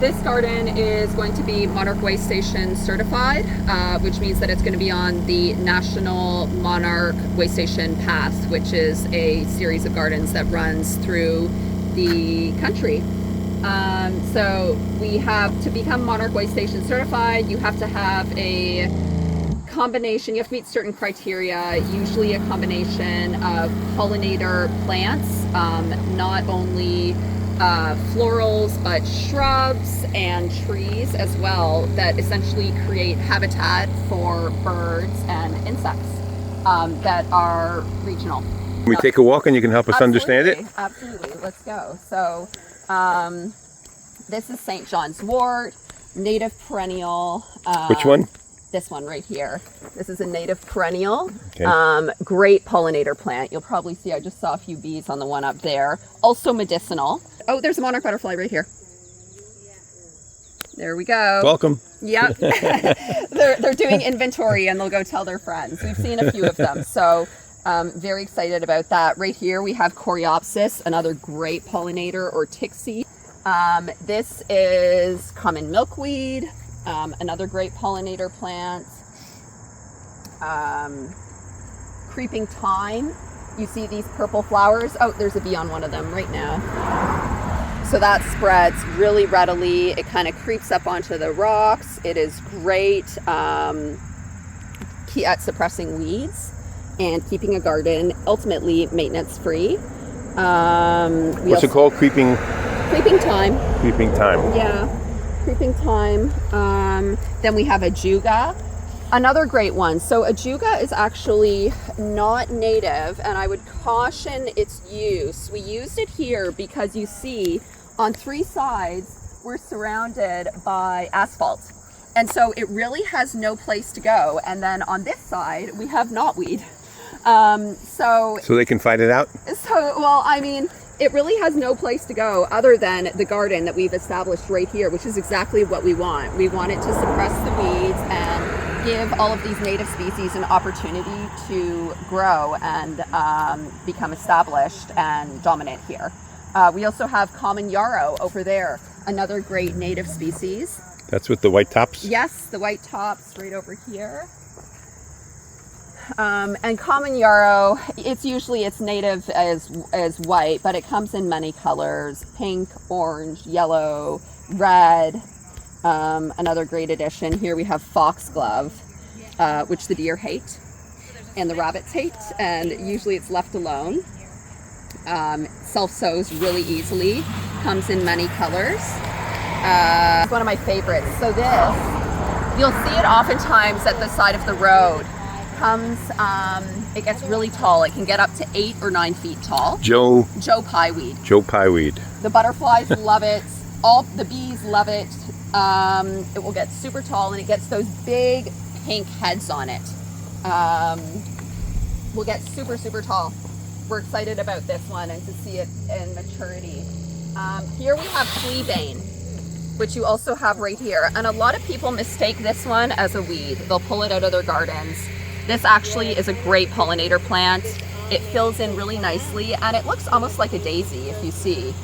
This garden is going to be Monarch Waystation certified, which means that it's going to be on the National Monarch Waystation Path, which is a series of gardens that runs through the country. So we have to become Monarch Waystation certified, you have to have a combination, you have to meet certain criteria, usually a combination of pollinator plants, not only florals, but shrubs and trees as well, that essentially create habitat for birds and insects that are regional. Can we take a walk and you can help us understand it? Absolutely, let's go. So this is St. John's wort, native perennial. Which one? This one right here. This is a native perennial, okay. Great pollinator plant. You'll probably see, I just saw a few bees on the one up there. Also medicinal. Oh, there's a monarch butterfly right here. There we go. Welcome. Yep. they're doing inventory and they'll go tell their friends. We've seen a few of them. So very excited about that. Right here we have Coreopsis, another great pollinator or tick seed. This is common milkweed. Another great pollinator plant. Creeping thyme. You see these purple flowers? Oh, there's a bee on one of them right now. So that spreads really readily. It kind of creeps up onto the rocks. It is great key at suppressing weeds and keeping a garden ultimately maintenance free. What's it called? Creeping thyme. Creeping thyme. Yeah. Creeping thyme. Then we have ajuga, another great one. So ajuga is actually not native, and I would caution its use. We used it here because you see on three sides we're surrounded by asphalt, and so it really has no place to go. And then on this side we have knotweed. So they can fight it out? So, well, I mean, it really has no place to go other than the garden that we've established right here, which is exactly what we want. We want it to suppress the weeds and give all of these native species an opportunity to grow and become established and dominant here. We also have common yarrow over there, another great native species. That's with the white tops? Yes, the white tops right over here. And common yarrow, it's native as white, but it comes in many colors: pink, orange, yellow, red. Another great addition. Here we have foxglove, which the deer hate and the rabbits hate, and usually it's left alone. Self-sows really easily, comes in many colors. It's one of my favorites. So this, you'll see it oftentimes at the side of the road. It gets really tall. It can get up to 8 or 9 feet tall. Joe pieweed. Joe pieweed. The butterflies love it. All the bees love it. It will get super tall, and it gets those big pink heads on it. Will get super, super tall. We're excited about this one and to see it in maturity. Here we have fleabane, which you also have right here. And a lot of people mistake this one as a weed. They'll pull it out of their gardens. This actually is a great pollinator plant. It fills in really nicely, and it looks almost like a daisy if you see.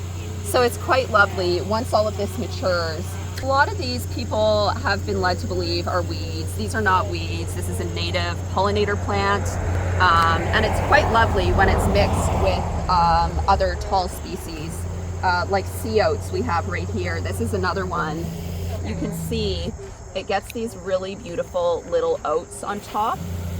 So it's quite lovely once all of this matures. A lot of these people have been led to believe are weeds. These are not weeds. This is a native pollinator plant, and it's quite lovely when it's mixed with other tall species, like sea oats we have right here. This is another one. You can see it gets these really beautiful little oats on top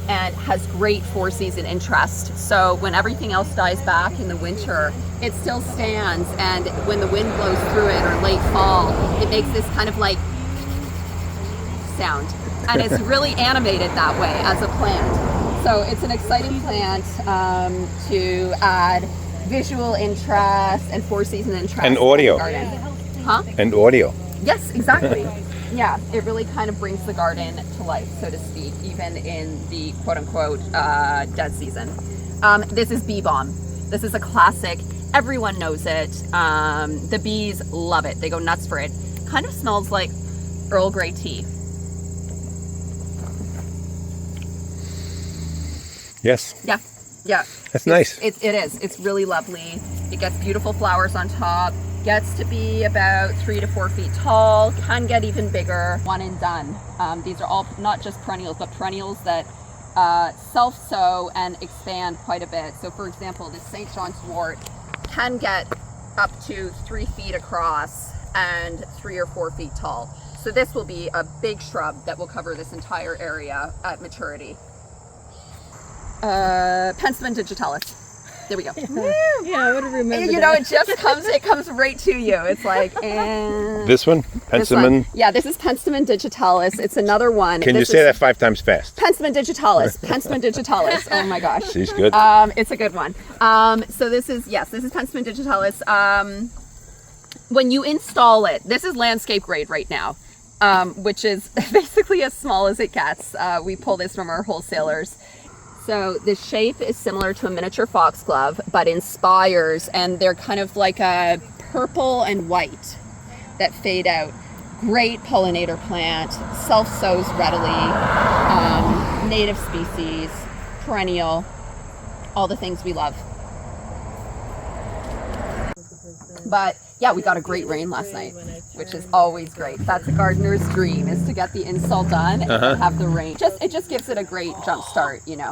and has great four-season interest. So when everything else dies back in the winter, it still stands, and when the wind blows through it or late fall, it makes this kind of like sound, and it's really animated that way as a plant. So it's an exciting plant to add visual interest and four-season interest. And audio. In the garden. Huh? And audio. Yes, exactly. Yeah, it really kind of brings the garden to life, so to speak, even in the quote-unquote dead season. This is bee balm. This is a classic. Everyone knows it. The bees love it. They go nuts for it. Kind of smells like Earl Grey tea. Yes. Yeah. That's nice. It is. It's really lovely. It gets beautiful flowers on top. Gets to be about 3 to 4 feet tall, can get even bigger, one and done. These are all not just perennials, but perennials that self-sow and expand quite a bit. So for example, this St. John's wort can get up to 3 feet across and 3 or 4 feet tall. So this will be a big shrub that will cover this entire area at maturity. Penstemon digitalis. There we go. Yeah, I would have remembered. You know, it just comes right to you. It's like, This one? Penstemon? Yeah, this is Penstemon digitalis. It's another one. Can you say that 5 times fast? Penstemon digitalis. Penstemon digitalis. Oh my gosh. She's good. It's a good one. So this is Penstemon digitalis. When you install it, this is landscape grade right now, which is basically as small as it gets. We pull this from our wholesalers. So the shape is similar to a miniature foxglove, but in spires, and they're kind of like a purple and white that fade out. Great pollinator plant, self-sows readily, native species, perennial, all the things we love. But yeah, we got a great rain last night, which is always great. That's a gardener's dream, is to get the install done and have the rain. It just gives it a great jump start, you know.